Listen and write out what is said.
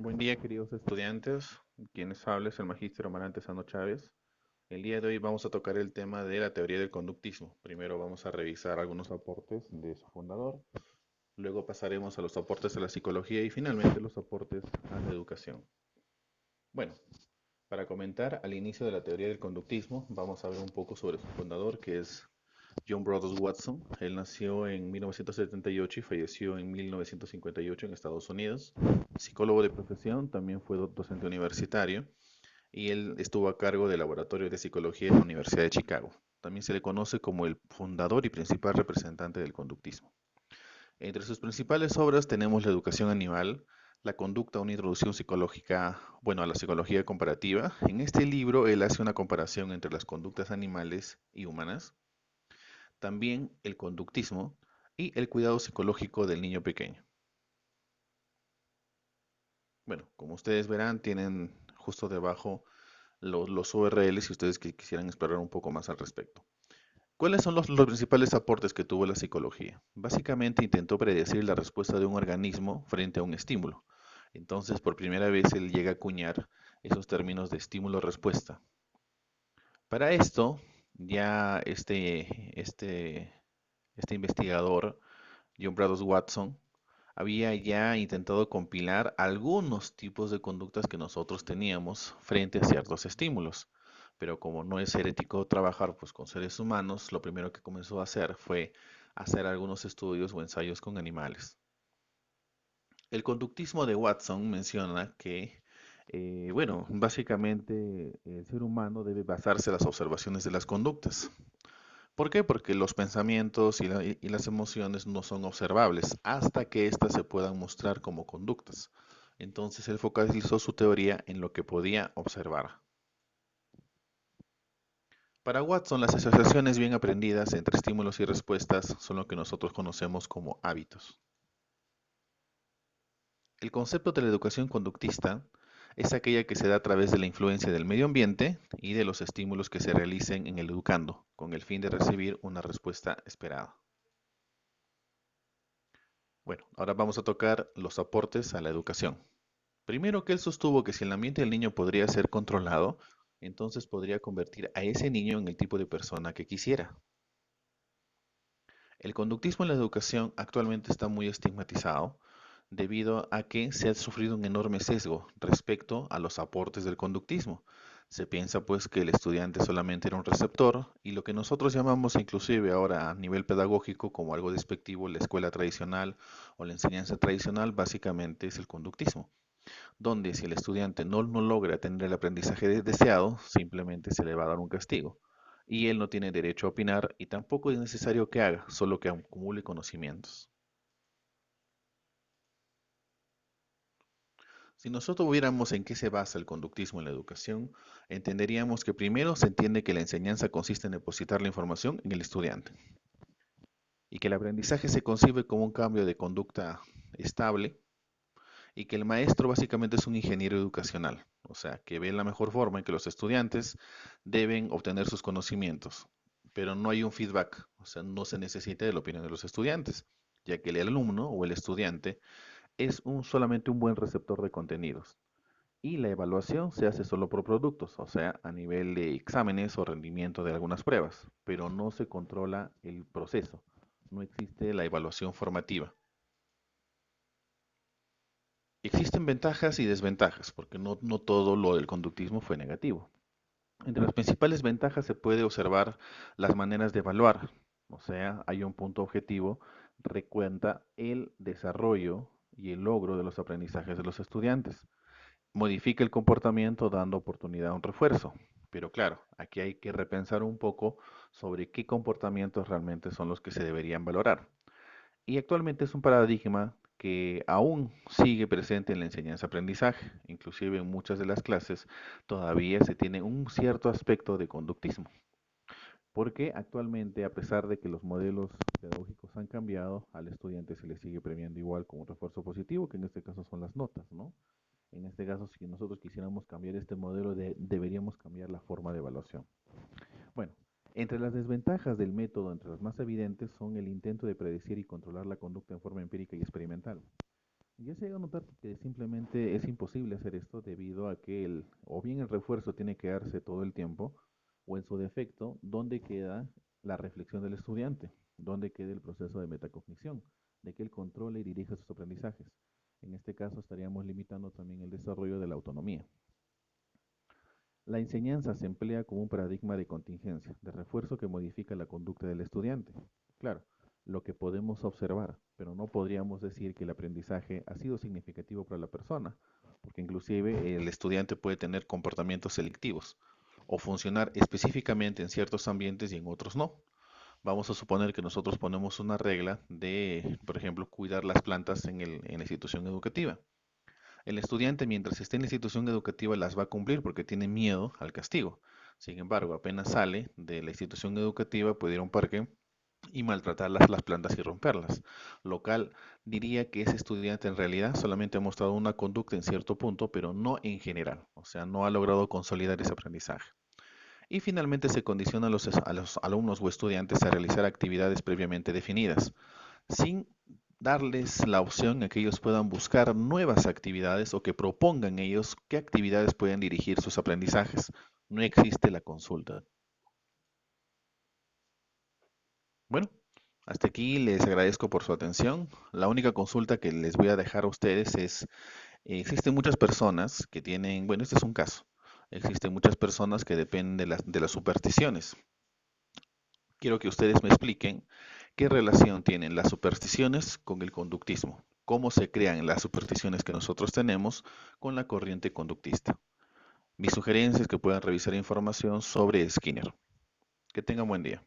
Buen día, queridos estudiantes. Quienes hables, el magíster Amarante Sano Chávez. El día de hoy vamos a tocar el tema de la teoría del conductismo. Primero vamos a revisar algunos aportes de su fundador, luego pasaremos a los aportes a la psicología y finalmente los aportes a la educación. Bueno, para comentar al inicio de la teoría del conductismo, vamos a ver un poco sobre su fundador, que es John Brothers Watson. Él nació en 1978 y falleció en 1958 en Estados Unidos. Psicólogo de profesión, también fue docente universitario y él estuvo a cargo del Laboratorio de Psicología en la Universidad de Chicago. También se le conoce como el fundador y principal representante del conductismo. Entre sus principales obras tenemos La educación animal, La conducta, una introducción psicológica, bueno, a la psicología comparativa. En este libro él hace una comparación entre las conductas animales y humanas, también el conductismo y el cuidado psicológico del niño pequeño. Bueno, como ustedes verán, tienen justo debajo los URLs si ustedes quisieran explorar un poco más al respecto. ¿Cuáles son los principales aportes que tuvo la psicología? Básicamente intentó predecir la respuesta de un organismo frente a un estímulo. Entonces, por primera vez, él llega a acuñar esos términos de estímulo-respuesta. Para esto, ya este investigador, John Bradley Watson, había ya intentado compilar algunos tipos de conductas que nosotros teníamos frente a ciertos estímulos. Pero como no es herético trabajar pues, con seres humanos, lo primero que comenzó a hacer fue hacer algunos estudios o ensayos con animales. El conductismo de Watson menciona que, bueno, básicamente el ser humano debe basarse en las observaciones de las conductas. ¿Por qué? Porque los pensamientos y las emociones no son observables hasta que éstas se puedan mostrar como conductas. Entonces él focalizó su teoría en lo que podía observar. Para Watson, las asociaciones bien aprendidas entre estímulos y respuestas son lo que nosotros conocemos como hábitos. El concepto de la educación conductista es aquella que se da a través de la influencia del medio ambiente y de los estímulos que se realicen en el educando, con el fin de recibir una respuesta esperada. Bueno, ahora vamos a tocar los aportes a la educación. Primero que él sostuvo que si el ambiente del niño podría ser controlado, entonces podría convertir a ese niño en el tipo de persona que quisiera. El conductismo en la educación actualmente está muy estigmatizado debido a que se ha sufrido un enorme sesgo respecto a los aportes del conductismo. Se piensa pues que el estudiante solamente era un receptor y lo que nosotros llamamos inclusive ahora a nivel pedagógico como algo despectivo la escuela tradicional o la enseñanza tradicional básicamente es el conductismo, donde si el estudiante no logra tener el aprendizaje deseado, simplemente se le va a dar un castigo. Y él no tiene derecho a opinar y tampoco es necesario que haga, solo que acumule conocimientos. Si nosotros viéramos en qué se basa el conductismo en la educación, entenderíamos que primero se entiende que la enseñanza consiste en depositar la información en el estudiante y que el aprendizaje se concibe como un cambio de conducta estable y que el maestro básicamente es un ingeniero educacional, o sea, que ve la mejor forma en que los estudiantes deben obtener sus conocimientos, pero no hay un feedback, o sea, no se necesita de la opinión de los estudiantes, ya que el alumno o el estudiante es solamente un buen receptor de contenidos. Y la evaluación se hace solo por productos, o sea, a nivel de exámenes o rendimiento de algunas pruebas, pero no se controla el proceso, no existe la evaluación formativa. Existen ventajas y desventajas, porque no todo lo del conductismo fue negativo. Entre las principales ventajas se puede observar las maneras de evaluar, o sea, hay un punto objetivo, recuenta el desarrollo y el logro de los aprendizajes de los estudiantes. Modifica el comportamiento dando oportunidad a un refuerzo. Pero claro, aquí hay que repensar un poco sobre qué comportamientos realmente son los que se deberían valorar. Y actualmente es un paradigma que aún sigue presente en la enseñanza-aprendizaje. Inclusive en muchas de las clases todavía se tiene un cierto aspecto de conductismo. Porque actualmente, a pesar de que los modelos pedagógicos han cambiado, al estudiante se le sigue premiando igual con un refuerzo positivo, que en este caso son las notas, ¿no? En este caso, si nosotros quisiéramos cambiar este modelo, deberíamos cambiar la forma de evaluación. Bueno, entre las desventajas del método, entre las más evidentes, son el intento de predecir y controlar la conducta en forma empírica y experimental. Yo se llega a notar que simplemente es imposible hacer esto debido a que o bien el refuerzo tiene que darse todo el tiempo, o en su defecto, ¿dónde queda la reflexión del estudiante? ¿Dónde queda el proceso de metacognición? De que él controle y dirija sus aprendizajes. En este caso estaríamos limitando también el desarrollo de la autonomía. La enseñanza se emplea como un paradigma de contingencia, de refuerzo que modifica la conducta del estudiante. Claro, lo que podemos observar, pero no podríamos decir que el aprendizaje ha sido significativo para la persona, porque inclusive el estudiante puede tener comportamientos selectivos o funcionar específicamente en ciertos ambientes y en otros no. Vamos a suponer que nosotros ponemos una regla de, por ejemplo, cuidar las plantas en la institución educativa. El estudiante, mientras esté en la institución educativa, las va a cumplir porque tiene miedo al castigo. Sin embargo, apenas sale de la institución educativa, puede ir a un parque y maltratar las plantas y romperlas. Local diría que ese estudiante en realidad solamente ha mostrado una conducta en cierto punto, pero no en general. O sea, no ha logrado consolidar ese aprendizaje. Y finalmente se condiciona a los alumnos o estudiantes a realizar actividades previamente definidas sin darles la opción a que ellos puedan buscar nuevas actividades o que propongan ellos qué actividades pueden dirigir sus aprendizajes. No existe la consulta. Bueno, hasta aquí les agradezco por su atención. La única consulta que les voy a dejar a ustedes es, existen muchas personas que tienen, bueno, este es un caso, existen muchas personas que dependen de las supersticiones. Quiero que ustedes me expliquen qué relación tienen las supersticiones con el conductismo, cómo se crean las supersticiones que nosotros tenemos con la corriente conductista. Mi sugerencia es que puedan revisar información sobre Skinner. Que tengan buen día.